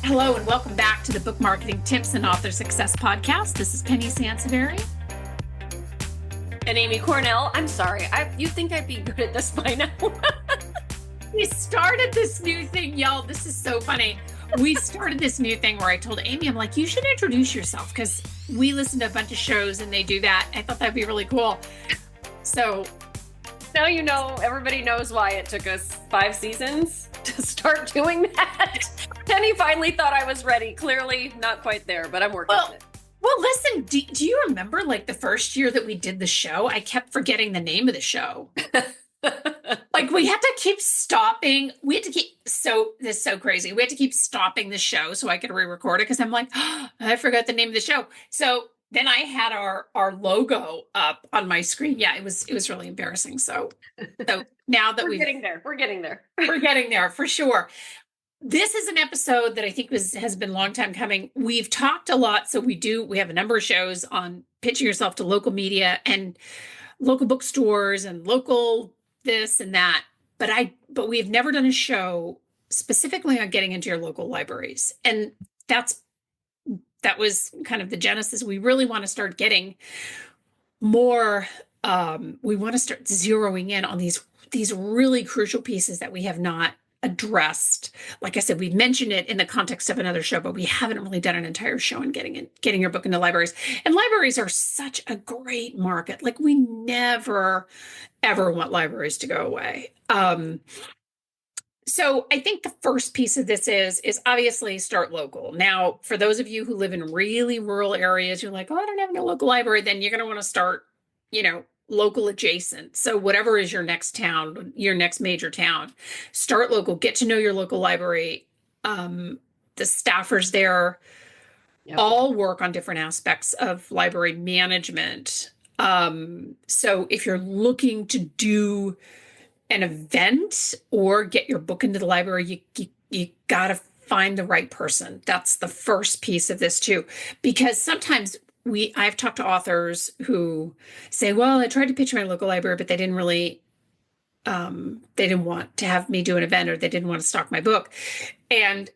Hello and welcome back to the Book Marketing Tips and Author Success Podcast. This is Penny Sansevieri. And Amy Cornell. I'm sorry. You'd think I'd be good at this by now. We started this new thing, y'all. This is so funny. We started this new thing where I told Amy, I'm like, you should introduce yourself because we listen to a bunch of shows and they do that. I thought that'd be really cool. So now you know, everybody knows why it took us 5 seasons to start doing that. Penny finally thought I was ready. Clearly not quite there, but I'm working on it. Well, listen, do you remember like the first year that we did the show? I kept forgetting the name of the show. Like we had to keep stopping. We had to keep, this is so crazy. We had to keep stopping the show so I could re-record it because I'm like, oh, I forgot the name of the show. So then I had our logo up on my screen. Yeah, it was really embarrassing. So now that we're getting there. We're getting there. We're getting there for sure. This is an episode that I think has been a long time coming. We've talked a lot. So we have a number of shows on pitching yourself to local media and local bookstores and local this and that. But we've never done a show specifically on getting into your local libraries. And that was kind of the genesis. We really want to start getting more, we want to start zeroing in on these really crucial pieces that we have not addressed. Like I said, we've mentioned it in the context of another show, but we haven't really done an entire show on getting your book into libraries. And libraries are such a great market. Like we never, ever want libraries to go away. So I think the first piece of this is obviously start local. Now, for those of you who live in really rural areas, you're like, oh, I don't have no local library. Then you're going to want to start, local adjacent. So whatever is your next town, your next major town, start local, get to know your local library. The staffers there all work on different aspects of library management. So if you're looking to do an event or get your book into the library, you got to find the right person. That's the first piece of this too, because sometimes I've talked to authors who say, well, I tried to pitch my local library, but they didn't really, they didn't want to have me do an event or they didn't want to stock my book. And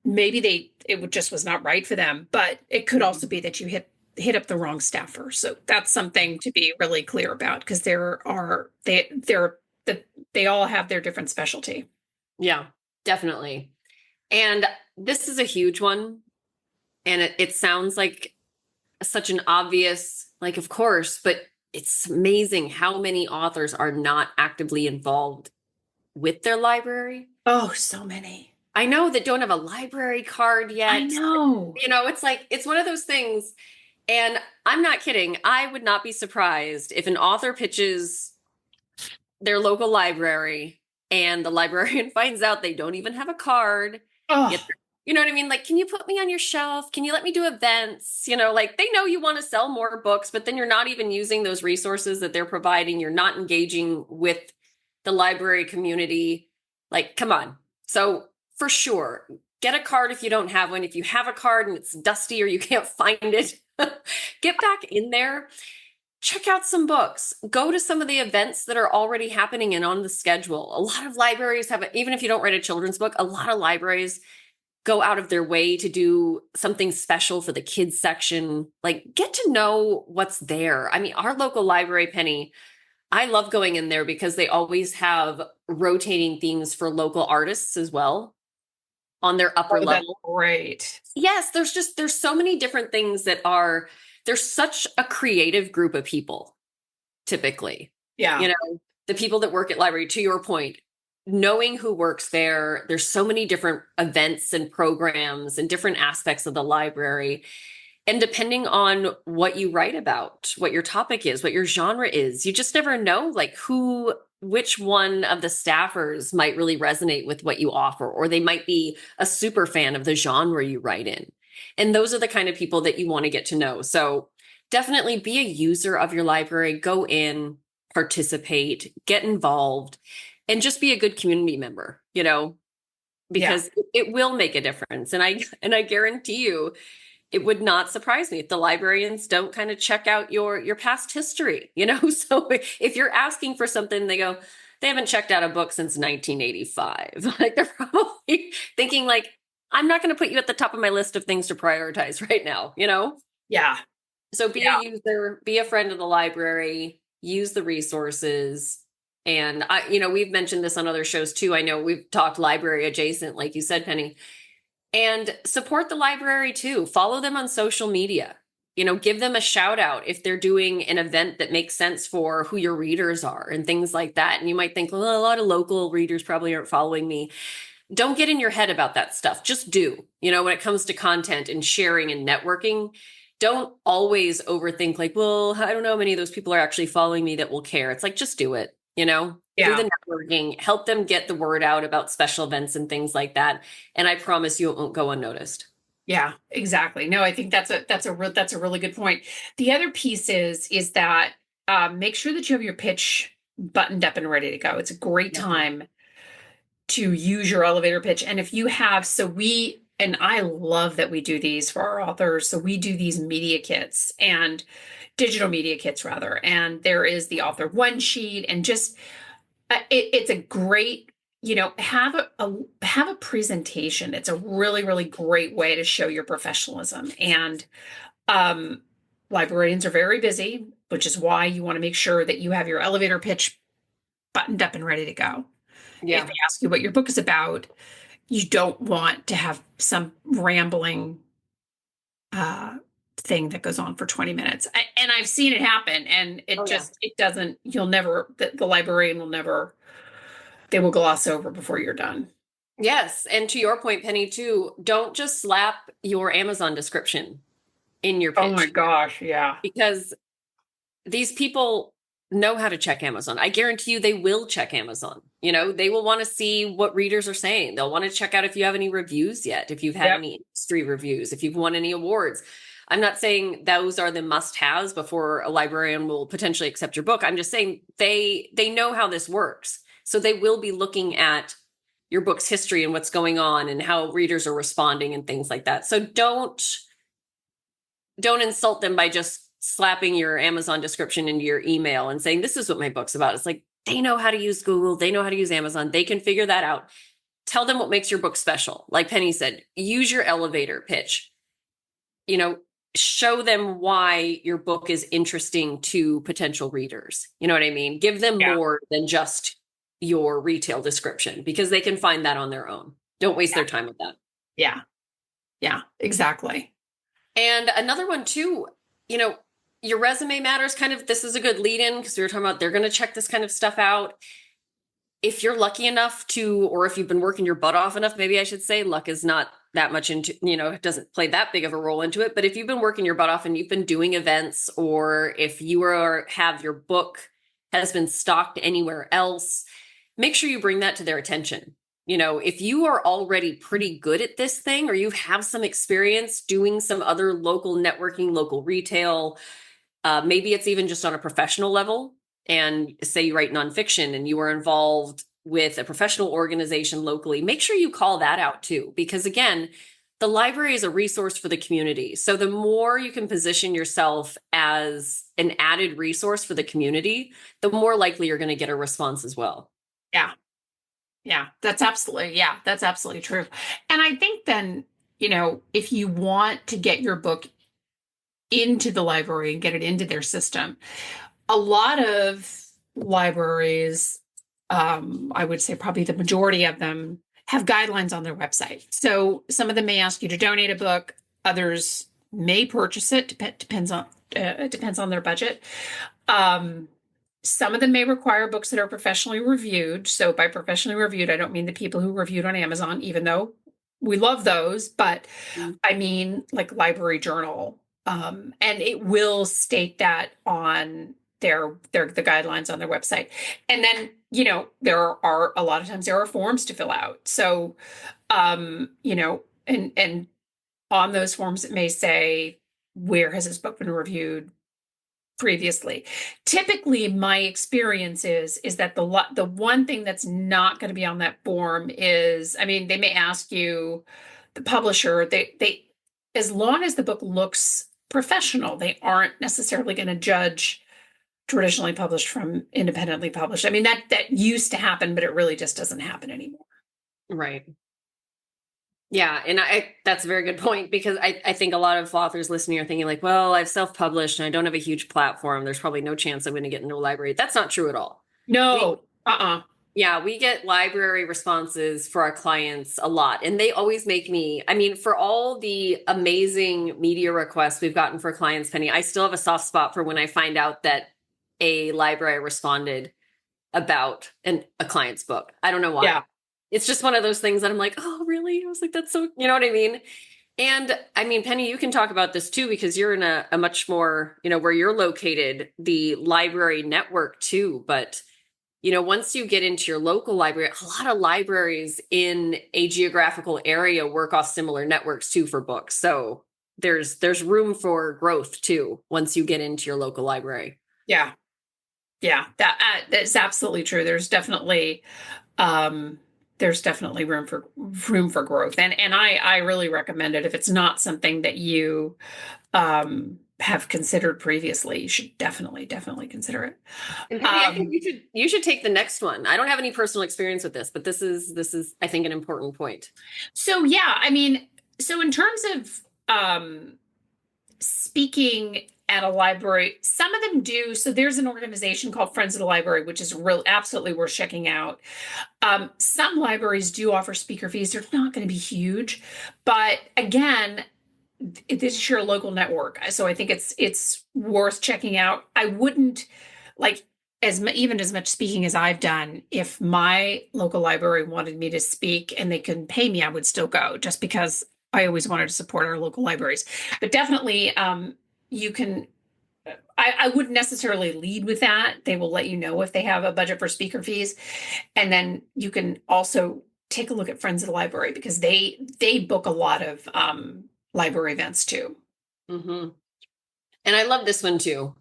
maybe it just was not right for them, but it could also be that you hit up the wrong staffer. So that's something to be really clear about because they all have their different specialty. Yeah, definitely. And this is a huge one. And it sounds like such an obvious, like, of course, but it's amazing how many authors are not actively involved with their library. Oh, so many. I know that don't have a library card yet. I know. It's like, it's one of those things. And I'm not kidding. I would not be surprised if an author pitches their local library and the librarian finds out they don't even have a card. Oh. You know what I mean? Like, can you put me on your shelf? Can you let me do events? Like they know you want to sell more books, but then you're not even using those resources that they're providing. You're not engaging with the library community. Like, come on. So for sure, get a card if you don't have one. If you have a card and it's dusty or you can't find it, get back in there. Check out some books. Go to some of the events that are already happening and on the schedule. A lot of libraries have, even if you don't write a children's book, a lot of libraries go out of their way to do something special for the kids section. Like, get to know what's there. I mean, our local library, Penny, I love going in there because they always have rotating things for local artists as well on their upper level. Great. Yes, there's so many different things there's such a creative group of people, typically. Yeah. The people that work at library, to your point, knowing who works there's so many different events and programs and different aspects of the library. And depending on what you write about, what your topic is, what your genre is, you just never know like which one of the staffers might really resonate with what you offer, or they might be a super fan of the genre you write in. And those are the kind of people that you want to get to know. So definitely be a user of your library, go in, participate, get involved, and just be a good community member, because it will make a difference. And I guarantee you, it would not surprise me if the librarians don't kind of check out your past history, So if you're asking for something, they haven't checked out a book since 1985. Like they're probably thinking like, I'm not going to put you at the top of my list of things to prioritize right now, you know? Yeah. So be a Yeah. user, be a friend of the library, use the resources. And we've mentioned this on other shows too. I know we've talked library adjacent, like you said, Penny, and support the library too. Follow them on social media. Give them a shout out if they're doing an event that makes sense for who your readers are and things like that. And you might think, well, a lot of local readers probably aren't following me. Don't get in your head about that stuff. Just do. When it comes to content and sharing and networking, don't always overthink like, well, I don't know how many of those people are actually following me that will care. It's like, just do it, do Yeah. the networking, help them get the word out about special events and things like that. And I promise you it won't go unnoticed. Yeah, exactly. No, I think that's a really good point. The other piece is that make sure that you have your pitch buttoned up and ready to go. It's a great Yeah. time to use your elevator pitch. And if you have, and I love that we do these for our authors. So we do these media kits and digital media kits rather. And there is the author one sheet and just it's a great, have a presentation. It's a really, really great way to show your professionalism. And um, librarians are very busy, which is why you want to make sure that you have your elevator pitch buttoned up and ready to go. If Yeah. they ask you what your book is about, you don't want to have some rambling uh, thing that goes on for 20 minutes. And I've seen it happen, and Oh, yeah. it doesn't, the librarian will never, they will gloss over before you're done. Yes. And to your point, Penny, too, don't just slap your Amazon description in your Oh my pitch gosh, yeah. because these people know how to check Amazon. I guarantee you they will check Amazon. They will want to see what readers are saying. They'll want to check out if you have any reviews yet, if you've had Yep. any industry reviews, if you've won any awards. I'm not saying those are the must-haves before a librarian will potentially accept your book. I'm just saying they know how this works. So they will be looking at your book's history and what's going on and how readers are responding and things like that. So don't insult them by just slapping your Amazon description into your email and saying, this is what my book's about. It's like, they know how to use Google. They know how to use Amazon. They can figure that out. Tell them what makes your book special. Like Penny said, use your elevator pitch. Show them why your book is interesting to potential readers. You know what I mean? Give them Yeah. more than just your retail description because they can find that on their own. Don't waste their time with that. Yeah. Yeah, exactly. And another one too, your resume matters kind of. This is a good lead in because we were talking about they're going to check this kind of stuff out. If you're lucky enough to, or if you've been working your butt off enough, maybe I should say luck is not that much into, it doesn't play that big of a role into it. But if you've been working your butt off and you've been doing events, or if have your book has been stocked anywhere else, make sure you bring that to their attention. If you are already pretty good at this thing, or you have some experience doing some other local networking, local retail, maybe it's even just on a professional level, and say you write nonfiction and you are involved with a professional organization locally, make sure you call that out too. Because again, the library is a resource for the community. So the more you can position yourself as an added resource for the community, the more likely you're going to get a response as well. Yeah. That's absolutely true. And I think then, if you want to get your book into the library and get it into their system, a lot of libraries, I would say probably the majority of them, have guidelines on their website. So some of them may ask you to donate a book, others may purchase it. It depends on their budget. Some of them may require books that are professionally reviewed. So by professionally reviewed, I don't mean the people who reviewed on Amazon, even though we love those, but I mean like Library Journal. And it will state that on the guidelines on their website. And then, there are a lot of times there are forms to fill out. So, and on those forms it may say, where has this book been reviewed previously? Typically, my experience is that the one thing that's not going to be on that form is, I mean, they may ask you, the publisher, they as long as the book looks professional, they aren't necessarily going to judge traditionally published from independently published. I mean, that used to happen, but it really just doesn't happen anymore. Right. Yeah, and that's a very good point because I think a lot of authors listening are thinking like, well, I've self-published and I don't have a huge platform. There's probably no chance I'm going to get into a library. That's not true at all. We No. Uh-uh. Yeah, we get library responses for our clients a lot, and they always make me, I mean, for all the amazing media requests we've gotten for clients, Penny, I still have a soft spot for when I find out that a library responded about a client's book. I don't know Yeah. why. It's just one of those things that I'm like, oh, really? I was like, that's so, you know what I mean? And I mean, Penny, you can talk about this too, because you're in a much more, where you're located, the library network too. But, once you get into your local library, a lot of libraries in a geographical area work off similar networks too for books. So there's room for growth too once you get into your local library. Yeah. Yeah. That's absolutely true. Um, there's definitely room for growth. And I really recommend it. If it's not something that you have considered previously, you should definitely consider it. And Penny, I think Um, you should take the next one. I don't have any personal experience with this, but this is I think an important point. so yeah, I mean, so in terms of speaking at a library, some of them do. So there's an organization called Friends of the Library, which is real absolutely worth checking out. Some libraries do offer speaker fees. They're not going to be huge, but again, this is your local network, so I think it's worth checking out. I wouldn't like even as much speaking as I've done. If my local library wanted me to speak and they couldn't pay me, I would still go just because I always wanted to support our local libraries. But definitely, you can. I wouldn't necessarily lead with that. They will let you know if they have a budget for speaker fees, and then you can also take a look at Friends of the Library because they book a lot of library events too. Hmm. And I love this one too.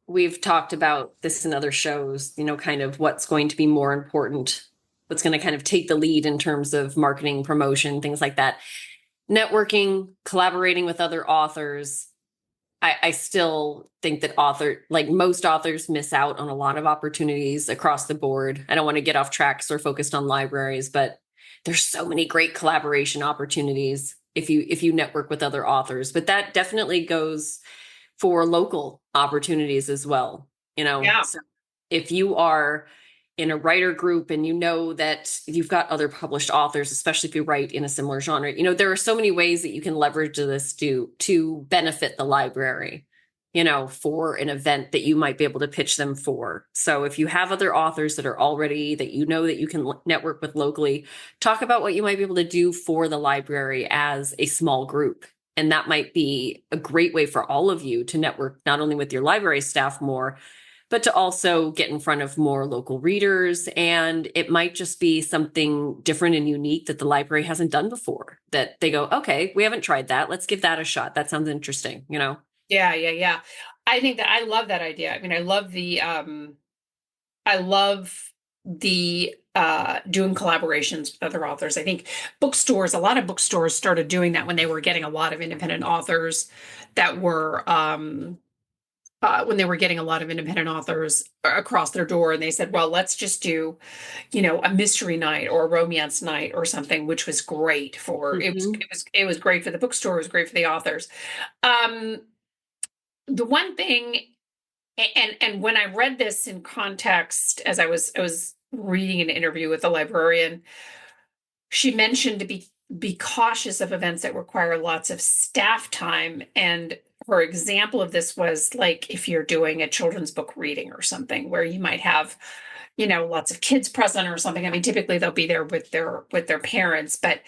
We've talked about this in other shows, kind of what's going to be more important, what's going to kind of take the lead in terms of marketing, promotion, things like that. Networking, collaborating with other authors. I still think that like most authors miss out on a lot of opportunities across the board. I don't want to get off track or focused on libraries, but there's so many great collaboration opportunities if you network with other authors. But that definitely goes for local opportunities as well. Yeah. So if you are in a writer group and you know that you've got other published authors, especially if you write in a similar genre, there are so many ways that you can leverage this to benefit the library, for an event that you might be able to pitch them for. So if you have other authors that are already that that you can network with locally, talk about what you might be able to do for the library as a small group. And that might be a great way for all of you to network not only with your library staff more, but to also get in front of more local readers. And it might just be something different and unique that the library hasn't done before, that they go, okay, we haven't tried that. Let's give that a shot. That sounds interesting. Yeah. I think that I love that idea. I mean, I love the doing collaborations with other authors. I think a lot of bookstores started doing that when they were getting a lot of independent authors that were when they were getting a lot of independent authors across their door, and they said, well, let's just do, a mystery night or a romance night or something, which was great for Mhm. it was great for the bookstore, it was great for the authors. Um, the one thing, and when I read this in context, as I was reading an interview with a librarian, she mentioned to be cautious of events that require lots of staff time. And her example of this was like if you're doing a children's book reading or something where you might have, lots of kids present or something. I mean, typically they'll be there with their parents, but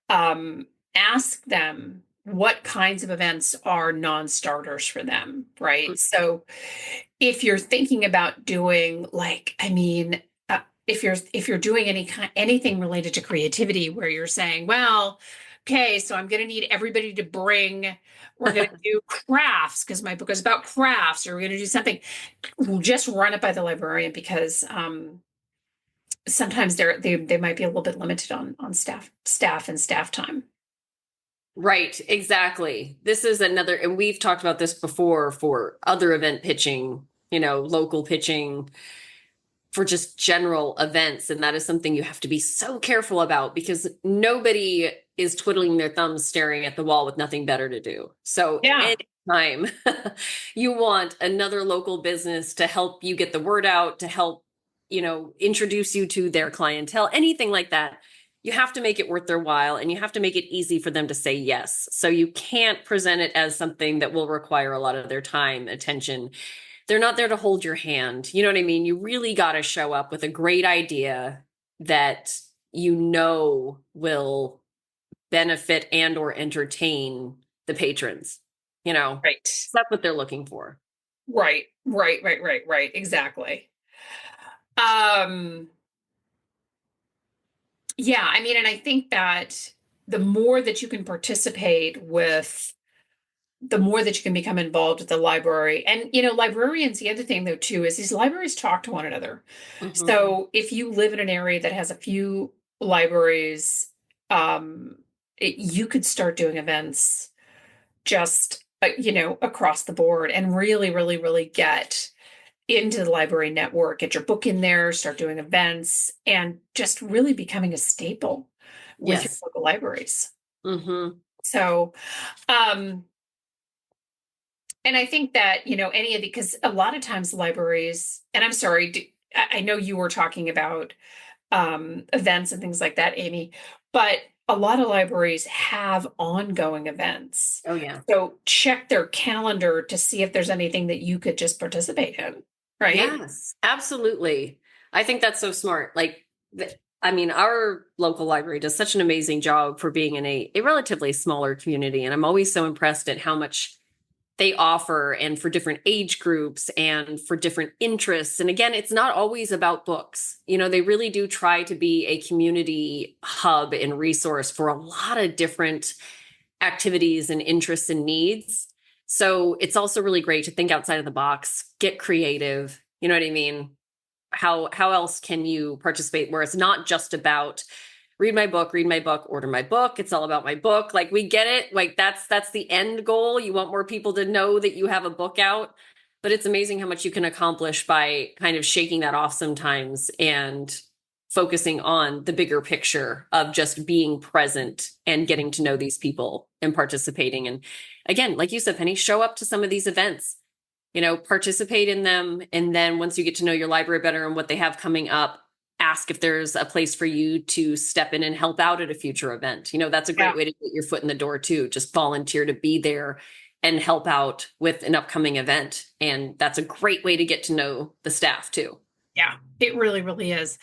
ask them what kinds of events are non-starters for them, right? So if you're thinking about doing like, I mean, if you're doing anything related to creativity where you're saying, well, okay, so I'm going to need everybody to bring, we're going to do crafts because my book is about crafts, or we're going to do something, we'll just run it by the librarian because sometimes they might be a little bit limited on staff and staff time. Right, exactly. This is another, and we've talked about this before for other event pitching, local pitching. for just general events. And that is something you have to be so careful about because nobody is twiddling their thumbs staring at the wall with nothing better to do. So Yeah. anytime you want another local business to help you get the word out, to help, introduce you to their clientele, anything like that, you have to make it worth their while and you have to make it easy for them to say yes. So you can't present it as something that will require a lot of their time, attention. They're not there to hold your hand. You know what I mean? You really got to show up with a great idea that will benefit and or entertain the patrons. Right. That's what they're looking for. Right. Exactly. Yeah, I mean, and I think that the more that you can participate with, the more that you can become involved with the library. And, librarians, the other thing though, too, is these libraries talk to one another. Mm-hmm. So if you live in an area that has a few libraries, you could start doing events just, across the board and really, really, really get into the library network, get your book in there, start doing events, and just really becoming a staple with your Yes. local libraries. Mm-hmm. So, and I think that, any of the, because a lot of times libraries, and I'm sorry, I know you were talking about events and things like that, Amy, but a lot of libraries have ongoing events. Oh, yeah. So check their calendar to see if there's anything that you could just participate in, right? Yes, absolutely. I think that's so smart. Our local library does such an amazing job for being in a relatively smaller community. And I'm always so impressed at how much they offer and for different age groups and for different interests. And again, it's not always about books. They really do try to be a community hub and resource for a lot of different activities and interests and needs. So it's also really great to think outside of the box, get creative. You know what I mean? How else can you participate where it's not just about read my book, order my book. It's all about my book. Like we get it. Like that's the end goal. You want more people to know that you have a book out, but it's amazing how much you can accomplish by kind of shaking that off sometimes and focusing on the bigger picture of just being present and getting to know these people and participating. And again, like you said, Penny, show up to some of these events, participate in them. And then once you get to know your library better and what they have coming up, ask if there's a place for you to step in and help out at a future event. That's a great way to get your foot in the door too. Just volunteer to be there and help out with an upcoming event. And that's a great way to get to know the staff too. Yeah, it really, really is.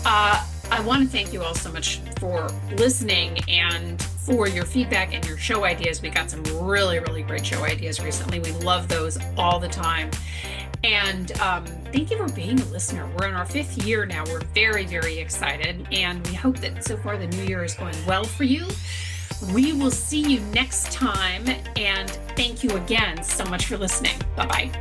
I want to thank you all so much for listening and for your feedback and your show ideas. We got some really, really great show ideas recently. We love those all the time. And thank you for being a listener. We're in our 5th year now. We're very, very excited. And we hope that so far the new year is going well for you. We will see you next time. And thank you again so much for listening. Bye-bye.